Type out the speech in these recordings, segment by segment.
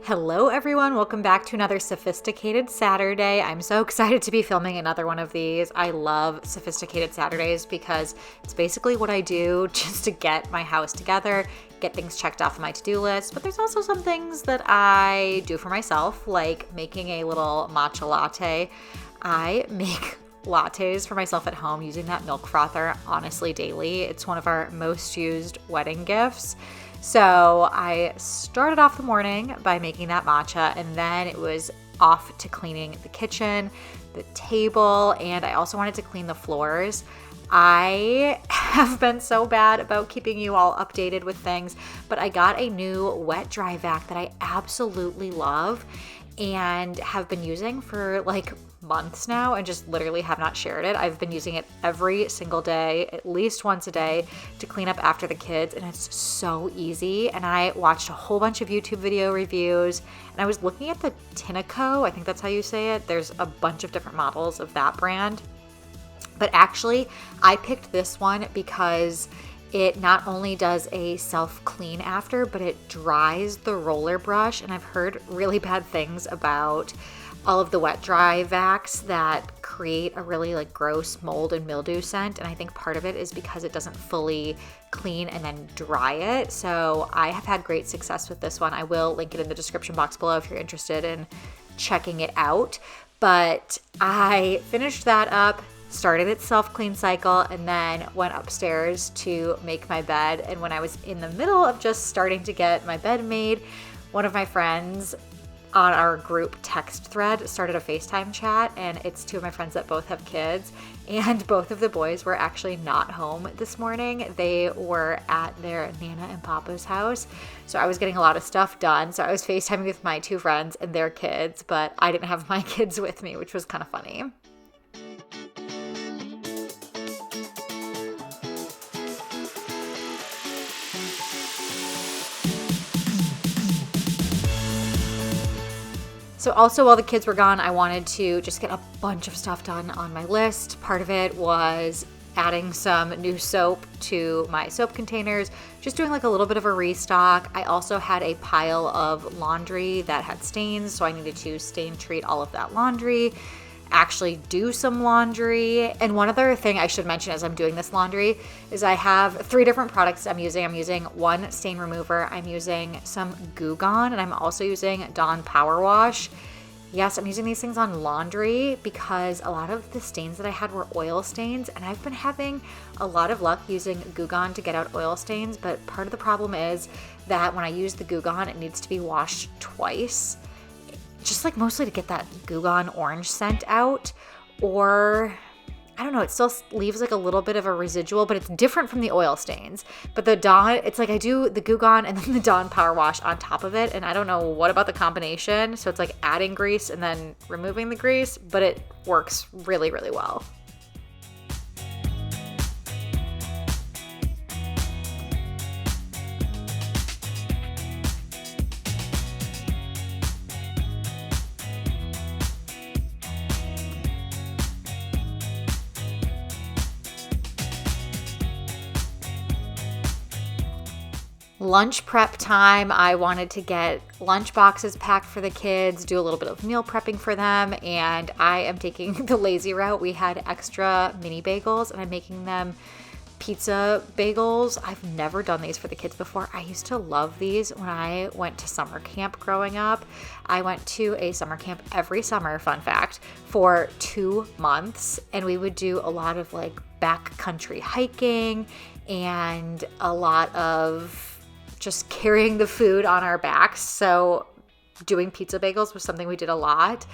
Hello everyone, welcome back to another Sophisticated Saturday. I'm so excited to be filming another one of these. I love Sophisticated Saturdays because it's basically what I do just to get my house together, get things checked off my to-do list, but there's also some things that I do for myself, like making a little matcha latte. I make lattes for myself at home using that milk frother honestly daily. It's one of our most used wedding gifts. So I started off the morning by making that matcha, and then it was off to cleaning the kitchen, the table, and I also wanted to clean the floors. I have been so bad about keeping you all updated with things, but I got a new wet dry vac that I absolutely love and have been using for like months now and just literally have not shared it. I've been using it every single day, at least once a day, to clean up after the kids, and it's so easy. And I watched a whole bunch of YouTube video reviews, and I was looking at the Tinaco, I think that's how you say it. There's a bunch of different models of that brand. But actually, I picked this one because it not only does a self-clean after, but it dries the roller brush. And I've heard really bad things about all of the wet dry vacs that create a really like gross mold and mildew scent. And I think part of it is because it doesn't fully clean and then dry it. So I have had great success with this one. I will link it in the description box below if you're interested in checking it out. But I finished that up, started its self-clean cycle, and then went upstairs to make my bed. And when I was in the middle of just starting to get my bed made, one of my friends on our group text thread started a FaceTime chat, and it's two of my friends that both have kids, and both of the boys were actually not home this morning. They were at their Nana and Papa's house, so I was getting a lot of stuff done. So I was FaceTiming with my two friends and their kids, but I didn't have my kids with me, which was kind of funny. So also while the kids were gone, I wanted to just get a bunch of stuff done on my list. Part of it was adding some new soap to my soap containers, just doing like a little bit of a restock. I also had a pile of laundry that had stains, so I needed to stain treat all of that laundry, actually do some laundry. And one other thing I should mention as I'm doing this laundry is I have 3 different products I'm using. I'm using one stain remover, I'm using some Goo Gone, and I'm also using Dawn Power Wash. Yes, I'm using these things on laundry because a lot of the stains that I had were oil stains, and I've been having a lot of luck using Goo Gone to get out oil stains, but part of the problem is that when I use the Goo Gone, it needs to be washed twice, just like mostly to get that Goo Gone orange scent out, or I don't know, it still leaves like a little bit of a residual, but it's different from the oil stains. But the Dawn, it's like I do the Goo Gone and then the Dawn Power Wash on top of it, and I don't know what about the combination, so it's like adding grease and then removing the grease, but it works really, really well. Lunch prep time. I wanted to get lunch boxes packed for the kids, do a little bit of meal prepping for them, and I am taking the lazy route. We had extra mini bagels, and I'm making them pizza bagels. I've never done these for the kids before. I used to love these when I went to summer camp growing up. I went to a summer camp every summer, fun fact, for 2 months, and we would do a lot of like backcountry hiking and a lot of just carrying the food on our backs. So doing pizza bagels was something we did a lot.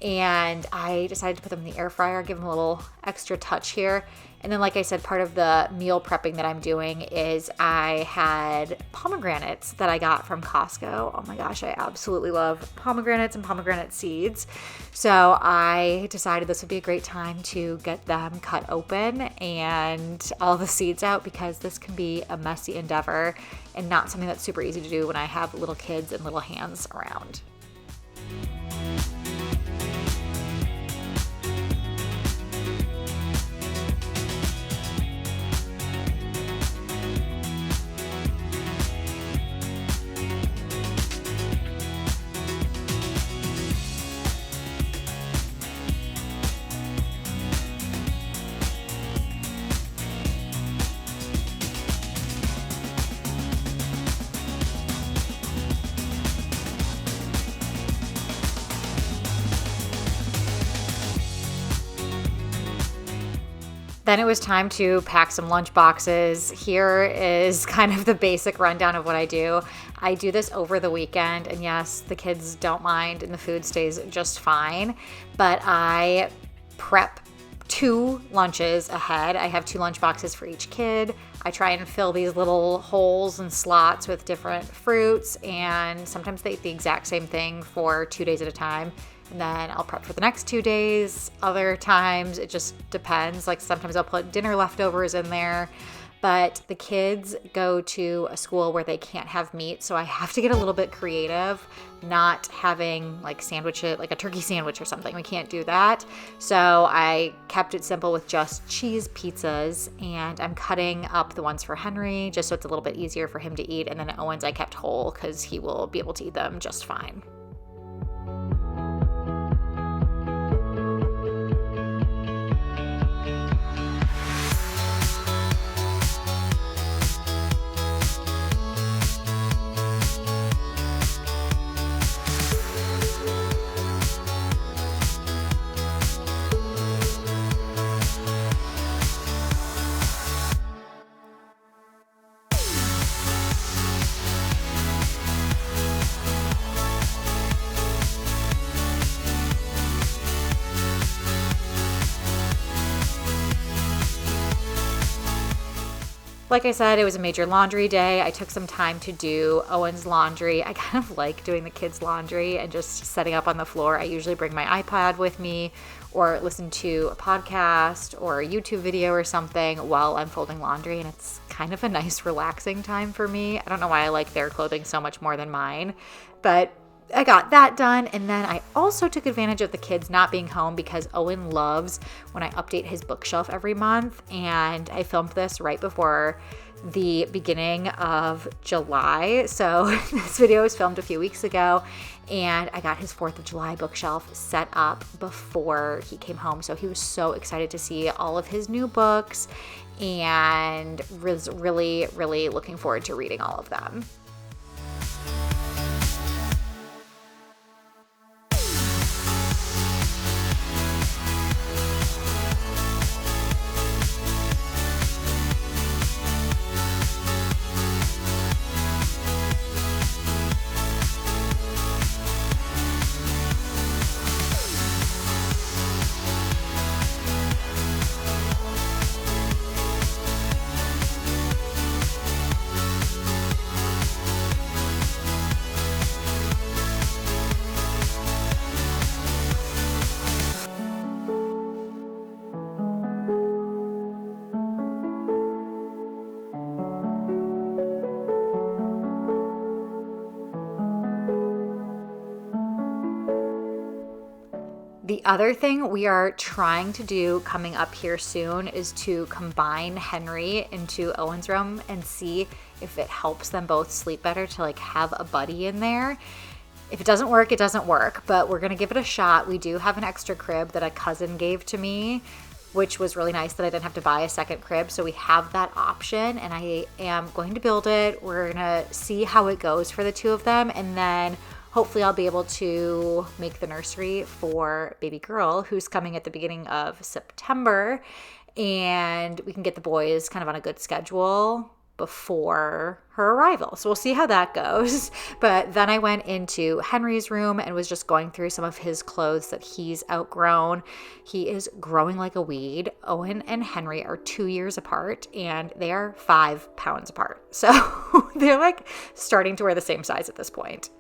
And I decided to put them in the air fryer, give them a little extra touch here. And then, like I said, part of the meal prepping that I'm doing is I had pomegranates that I got from Costco. Oh my gosh, I absolutely love pomegranates and pomegranate seeds. So I decided this would be a great time to get them cut open and all the seeds out, because this can be a messy endeavor and not something that's super easy to do when I have little kids and little hands around. Then it was time to pack some lunch boxes. Here is kind of the basic rundown of what I do. I do this over the weekend, and yes, the kids don't mind and the food stays just fine, but I prep 2 lunches ahead. I have 2 lunch boxes for each kid. I try and fill these little holes and slots with different fruits, and sometimes they eat the exact same thing for 2 days at a time. And then I'll prep for the next 2 days. Other times it just depends. Like sometimes I'll put dinner leftovers in there. But the kids go to a school where they can't have meat, so I have to get a little bit creative, not having like sandwiches, like a turkey sandwich or something. We can't do that. So I kept it simple with just cheese pizzas, and I'm cutting up the ones for Henry just so it's a little bit easier for him to eat. And then Owen's I kept whole because he will be able to eat them just fine. Like I said, it was a major laundry day. I took some time to do Owen's laundry. I kind of like doing the kids' laundry and just setting up on the floor. I usually bring my iPad with me or listen to a podcast or a YouTube video or something while I'm folding laundry, and it's kind of a nice relaxing time for me. I don't know why I like their clothing so much more than mine, but I got that done. And then I also took advantage of the kids not being home because Owen loves when I update his bookshelf every month. And I filmed this right before the beginning of July. So this video was filmed a few weeks ago, and I got his 4th of July bookshelf set up before he came home. So he was so excited to see all of his new books and was really, really looking forward to reading all of them. The other thing we are trying to do coming up here soon is to combine Henry into Owen's room and see if it helps them both sleep better, to like have a buddy in there. If it doesn't work, it doesn't work, but we're gonna give it a shot. We do have an extra crib that a cousin gave to me, which was really nice that I didn't have to buy a second crib. So we have that option, and I am going to build it. We're gonna see how it goes for the 2 of them, and then hopefully I'll be able to make the nursery for baby girl, who's coming at the beginning of September, and we can get the boys kind of on a good schedule before her arrival. So we'll see how that goes. But then I went into Henry's room and was just going through some of his clothes that he's outgrown. He is growing like a weed. Owen and Henry are 2 years apart, and they are 5 pounds apart. So they're like starting to wear the same size at this point.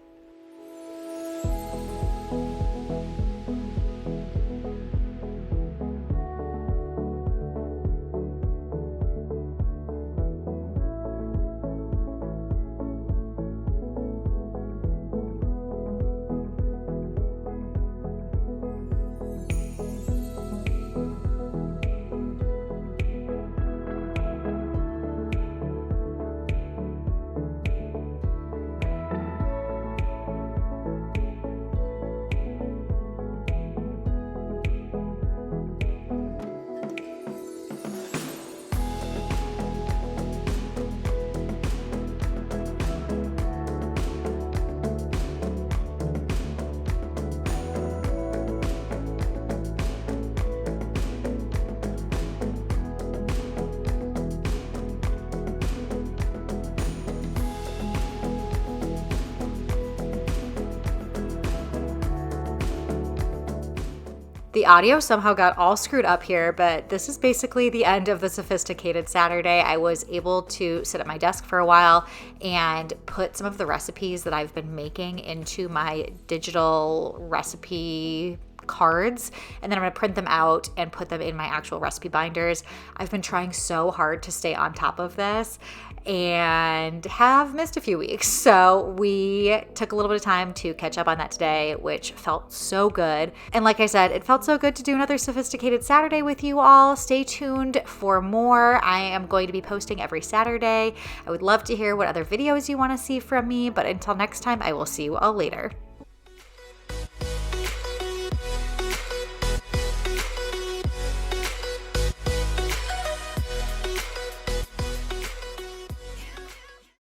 The audio somehow got all screwed up here, but this is basically the end of the Sophisticated Saturday. I was able to sit at my desk for a while and put some of the recipes that I've been making into my digital recipe cards, and then I'm going to print them out and put them in my actual recipe binders. I've been trying so hard to stay on top of this and have missed a few weeks. So we took a little bit of time to catch up on that today, which felt so good. And like I said, it felt so good to do another Sophisticated Saturday with you all. Stay tuned for more. I am going to be posting every Saturday. I would love to hear what other videos you want to see from me, but until next time, I will see you all later.